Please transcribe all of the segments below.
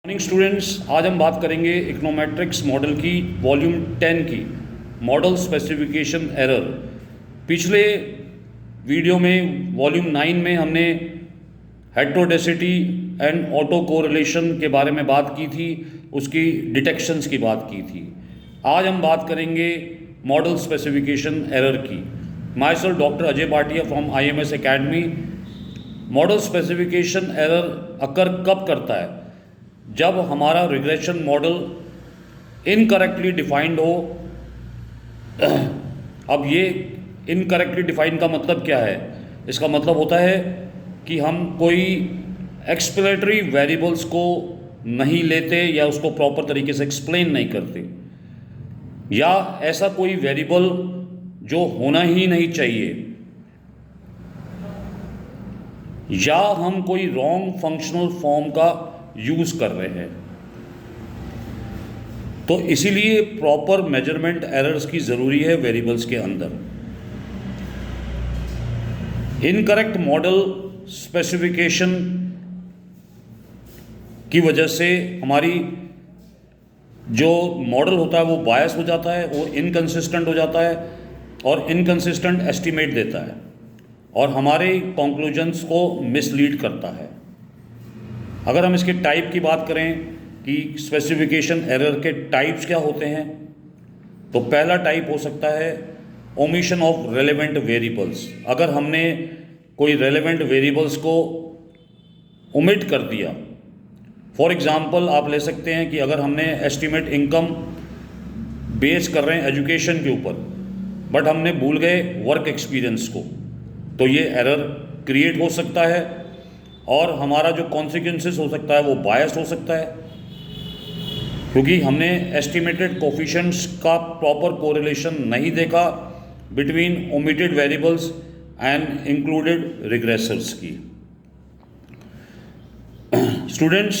Morning students, आज हम बात करेंगे इकोनोमेट्रिक्स मॉडल की वॉल्यूम 10 की मॉडल स्पेसिफिकेशन एरर। पिछले वीडियो में वॉल्यूम 9 में हमने हेटेरोडेसिटी एंड ऑटो कोरिलेशन के बारे में बात की थी, उसकी डिटेक्शंस की बात की थी। आज हम बात करेंगे मॉडल स्पेसिफिकेशन एरर की। My self doctor Ajay Bhatia from IMS academy. Model specification error अकर कब करता है? जब हमारा रिग्रेशन मॉडल इनकरेक्टली डिफाइंड हो। अब ये इनकरेक्टली डिफाइन का मतलब क्या है? इसका मतलब होता है कि हम कोई एक्सप्लेनेटरी वेरिएबल्स को नहीं लेते या उसको प्रॉपर तरीके से एक्सप्लेन नहीं करते, या ऐसा कोई वेरिएबल जो होना ही नहीं चाहिए, या हम कोई रॉन्ग फंक्शनल फॉर्म का यूज कर रहे हैं। तो इसीलिए प्रॉपर मेजरमेंट एरर्स की जरूरी है वेरिएबल्स के अंदर। इनकरेक्ट मॉडल स्पेसिफिकेशन की वजह से हमारी जो मॉडल होता है वो बायस हो जाता है, वो इनकंसिस्टेंट हो जाता है और इनकंसिस्टेंट एस्टीमेट देता है और हमारे कंक्लूजन्स को मिसलीड करता है। अगर हम इसके टाइप की बात करें कि स्पेसिफिकेशन एरर के टाइप्स क्या होते हैं, तो पहला टाइप हो सकता है ओमिशन ऑफ रेलेवेंट वेरिएबल्स। अगर हमने कोई रेलेवेंट वेरिएबल्स को ओमिट कर दिया, फॉर एग्जांपल आप ले सकते हैं कि अगर हमने एस्टीमेट इनकम बेस कर रहे हैं एजुकेशन के ऊपर, बट हमने भूल गए वर्क एक्सपीरियंस को, तो ये एरर क्रिएट हो सकता है और हमारा जो कॉन्सिक्वेंसेस हो सकता है वो बायस्ड हो सकता है, क्योंकि हमने एस्टिमेटेड कोफिशिएंट्स का प्रॉपर कोरिलेशन नहीं देखा between omitted variables and included regressors की। स्टूडेंट्स,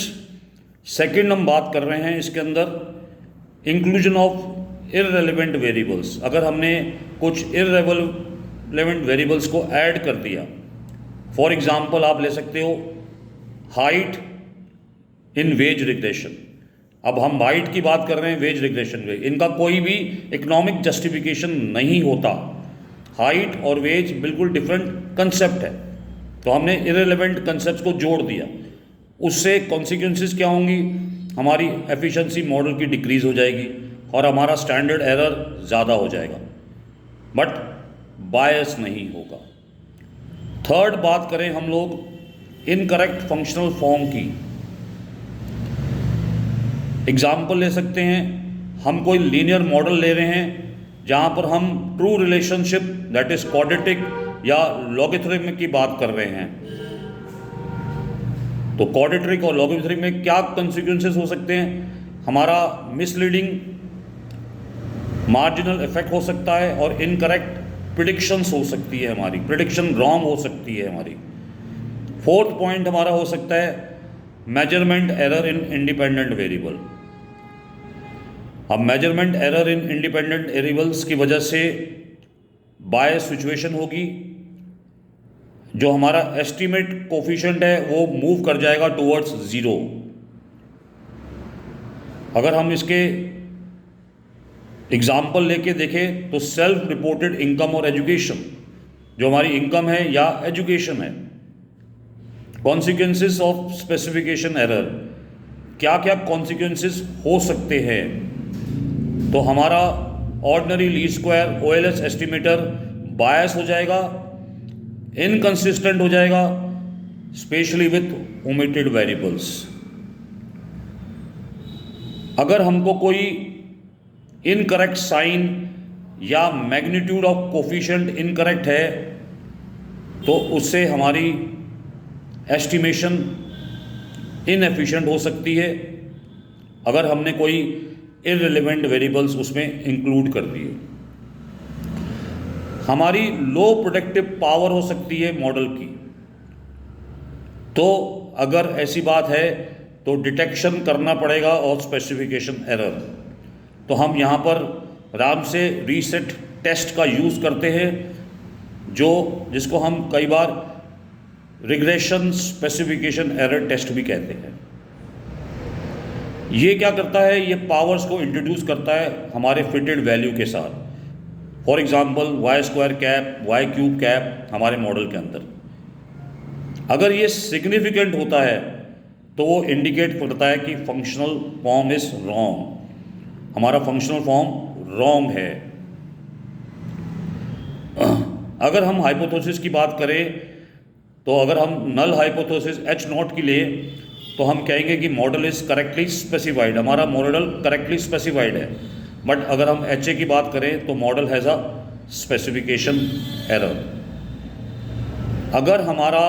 सेकंड हम बात कर रहे हैं इसके अंदर इंक्लूजन ऑफ इररेलेवेंट वेरिएबल्स। अगर हमने कुछ इररेलेवेंट वेरिएबल्स को ऐड कर दिया, फॉर एग्जाम्पल आप ले सकते हो हाइट इन वेज रिग्रेशन। अब हम हाइट की बात कर रहे हैं वेज रिग्रेशन में, इनका कोई भी इकोनॉमिक जस्टिफिकेशन नहीं होता। हाइट और वेज बिल्कुल डिफरेंट कंसेप्ट है, तो हमने इररिलेवेंट कंसेप्ट को जोड़ दिया। उससे कॉन्सिक्वेंसेस क्या होंगी? हमारी एफिशिएंसी मॉडल की डिक्रीज हो जाएगी और हमारा स्टैंडर्ड एरर ज़्यादा हो जाएगा, बट बायस नहीं होगा। थर्ड बात करें हम लोग इनकरेक्ट फंक्शनल फॉर्म की। एग्जाम्पल ले सकते हैं, हम कोई लीनियर मॉडल ले रहे हैं जहाँ पर हम true relationship that is quadratic या लॉगरिथमिक की बात कर रहे हैं। तो क्वाड्रेटिक और लॉगरिथमिक में क्या कंसिक्वेंसेस हो सकते हैं? हमारा मिसलीडिंग मार्जिनल इफेक्ट हो सकता है और इनकरेक्ट प्रिडिक्शंस हो सकती है, हमारी प्रिडिक्शन रॉन्ग हो सकती है हमारी। फोर्थ पॉइंट हमारा हो सकता है measurement error in independent variable. अब measurement error in independent variables की वजह से बायस सिचुएशन होगी, जो हमारा एस्टीमेट कोफिशिएंट है वो मूव कर जाएगा टुवर्ड्स जीरो। अगर हम इसके एग्जाम्पल लेके देखें तो सेल्फ रिपोर्टेड इनकम और एजुकेशन, जो हमारी इनकम है या एजुकेशन है, कॉन्सिक्वेंसेस ऑफ स्पेसिफिकेशन एरर, क्या क्या कॉन्सिक्वेंसेस हो सकते हैं? तो हमारा ordinary least square OLS estimator bias हो जाएगा, इनकंसिस्टेंट हो जाएगा, स्पेशली विथ ओमिटेड वेरिएबल्स। अगर हमको कोई इनकरेक्ट साइन या मैग्नीट्यूड ऑफ कोफिशिएंट इनकरेक्ट है, तो उससे हमारी एस्टिमेशन इनएफिशिएंट हो सकती है, अगर हमने कोई इररिलेवेंट वेरिएबल्स उसमें इंक्लूड कर दिए। हमारी लो प्रोडक्टिव पावर हो सकती है मॉडल की। तो अगर ऐसी बात है तो डिटेक्शन करना पड़ेगा और स्पेसिफिकेशन एरर। तो हम यहाँ पर आराम से रीसेट टेस्ट का यूज़ करते हैं, जिसको हम कई बार रिग्रेशन स्पेसिफिकेशन एरर टेस्ट भी कहते हैं। ये क्या करता है, ये पावर्स को इंट्रोड्यूस करता है हमारे फिटेड वैल्यू के साथ। For example Y square cap, Y cube cap हमारे मॉडल के अंदर अगर ये सिग्निफिकेंट होता है तो वो इंडिकेट करता है कि फंक्शनल फॉर्म इज रॉन्ग, हमारा फंक्शनल फॉर्म रॉन्ग है। अगर हम हाइपोथेसिस की बात करें तो अगर हम नल हाइपोथेसिस एच नॉट की लिए तो हम कहेंगे कि मॉडल इज़ करेक्टली स्पेसिफाइड, हमारा मॉडल करेक्टली स्पेसिफाइड है। बट अगर हम एच ए की बात करें तो model has a specification error. अगर हमारा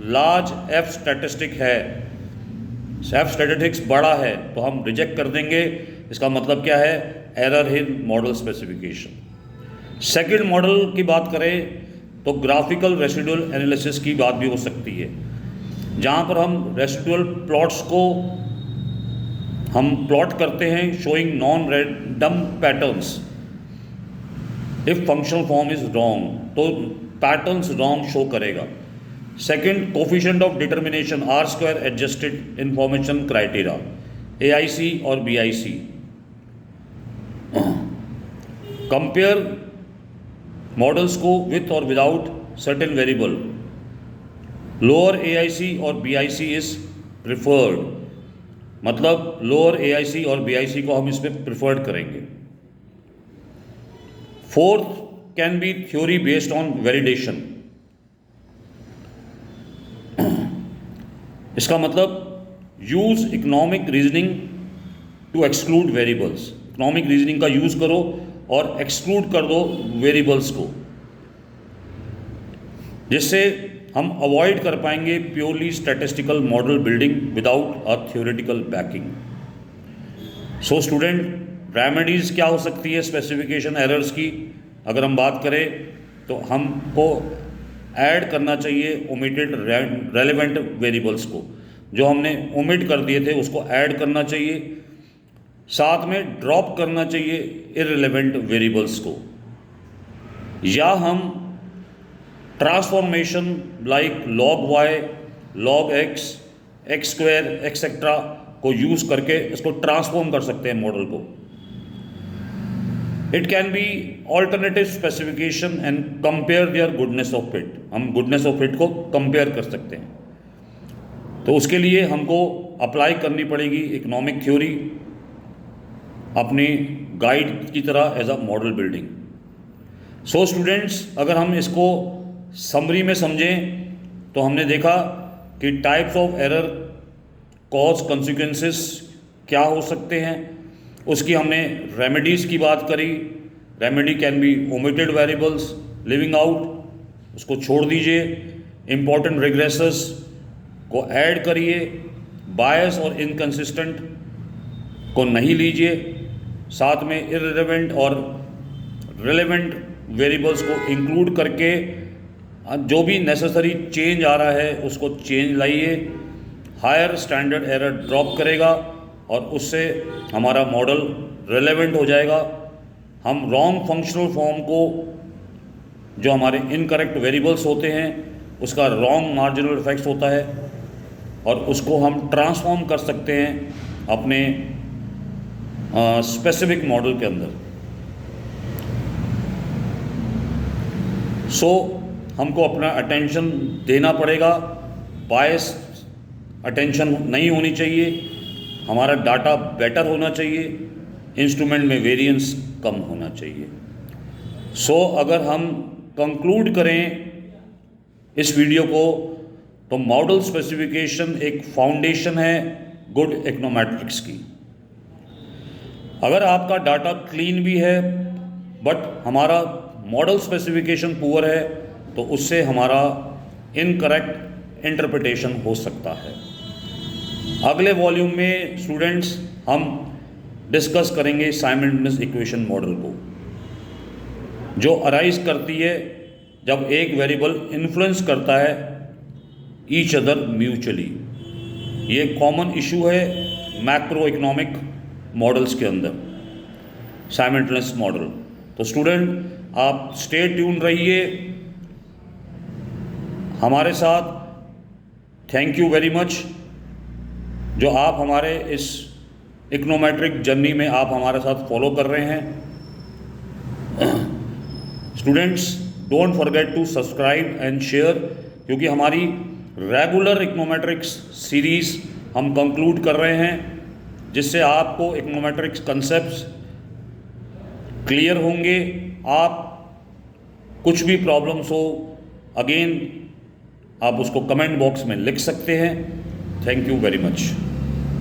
लार्ज एफ स्टैटिस्टिक है, एफ स्टैटिस्टिक्स बड़ा है, तो हम रिजेक्ट कर देंगे। इसका मतलब क्या है, error in model specification. Second model की बात करें तो ग्राफिकल रेसिडुअल एनालिसिस की बात भी हो सकती है, जहाँ पर हम रेसिडुअल प्लॉट्स को हम प्लॉट करते हैं showing non random patterns. If functional form is wrong तो पैटर्न्स रॉन्ग शो करेगा। Second, coefficient of determination R square adjusted information criteria, AIC और BIC। कंपेयर मॉडल्स को विथ और without certain variable, lower AIC और BIC is preferred, मतलब lower AIC और BIC को हम इसमें प्रिफर्ड करेंगे। Fourth can be theory based on validation. इसका मतलब use economic reasoning to exclude variables. Economic reasoning का यूज करो और एक्सक्लूड कर दो वेरिएबल्स को, जिससे हम अवॉइड कर पाएंगे purely statistical model building without a theoretical banking. So student, remedies क्या हो सकती है स्पेसिफिकेशन एरर्स की? अगर हम बात करें तो हमको ऐड करना चाहिए ओमिटेड रेलेवेंट वेरिएबल्स को, जो हमने ओमिट कर दिए थे उसको ऐड करना चाहिए। साथ में ड्रॉप करना चाहिए इररिलेवेंट वेरिएबल्स को, या हम transformation like log y, log x, x square etcetera को यूज करके इसको ट्रांसफॉर्म कर सकते हैं मॉडल को। It can be alternative specification and compare there goodness of fit. हम गुडनेस ऑफ फिट को कंपेयर कर सकते हैं। तो उसके लिए हमको अप्लाई करनी पड़ेगी इकोनॉमिक थ्योरी अपनी गाइड की तरह as a model building. So students, अगर हम इसको समरी में समझें तो हमने देखा कि types of error, cause, consequences क्या हो सकते हैं। उसकी हमने रेमेडीज़ की बात करी। Remedy can be omitted variables, living out, उसको छोड़ दीजिए। इम्पॉर्टेंट रिग्रेसर्स को ऐड करिए, बायस और इनकंसिस्टेंट को नहीं लीजिए। साथ में इररिलेवेंट और रिलेवेंट वेरिएबल्स को इंक्लूड करके जो भी नेसेसरी चेंज आ रहा है उसको चेंज लाइए। हायर स्टैंडर्ड एरर ड्रॉप करेगा और उससे हमारा मॉडल रिलेवेंट हो जाएगा। हम रॉन्ग फंक्शनल फॉर्म को, जो हमारे इनकरेक्ट वेरिएबल्स होते हैं, उसका रॉन्ग मार्जिनल इफेक्ट्स होता है और उसको हम ट्रांसफॉर्म कर सकते हैं अपने स्पेसिफिक मॉडल के अंदर। सो हमको अपना अटेंशन देना पड़ेगा, बायस अटेंशन नहीं होनी चाहिए, हमारा डाटा बेटर होना चाहिए, इंस्ट्रूमेंट में वेरिएंस कम होना चाहिए। सो अगर हम कंक्लूड करें इस वीडियो को तो मॉडल स्पेसिफिकेशन एक फाउंडेशन है गुड इकोनोमेट्रिक्स की। अगर आपका डाटा क्लीन भी है बट हमारा मॉडल स्पेसिफिकेशन पुअर है तो उससे हमारा इनकरेक्ट इंटरप्रिटेशन हो सकता है। अगले वॉल्यूम में स्टूडेंट्स हम डिस्कस करेंगे साइमल्टेनियस इक्वेशन मॉडल को, जो अराइज करती है जब एक वेरिएबल इन्फ्लुएंस करता है ईच अदर म्यूचुअली। ये कॉमन इशू है मैक्रो इकोनॉमिक मॉडल्स के अंदर, साइमल्टेनियस मॉडल। तो स्टूडेंट आप स्टे ट्यून रहिए हमारे साथ। थैंक यू वेरी मच जो आप हमारे इस इकोनोमेट्रिक जर्नी में आप हमारे साथ फॉलो कर रहे हैं। Students, don't forget to subscribe and share, क्योंकि हमारी रेगुलर इकोनोमेट्रिक्स सीरीज़ हम कंक्लूड कर रहे हैं, जिससे आपको इकोनोमेट्रिक्स कंसेप्ट्स क्लियर होंगे। आप कुछ भी प्रॉब्लम्स हो, अगेन आप उसको कमेंट बॉक्स में लिख सकते हैं। Thank you very much.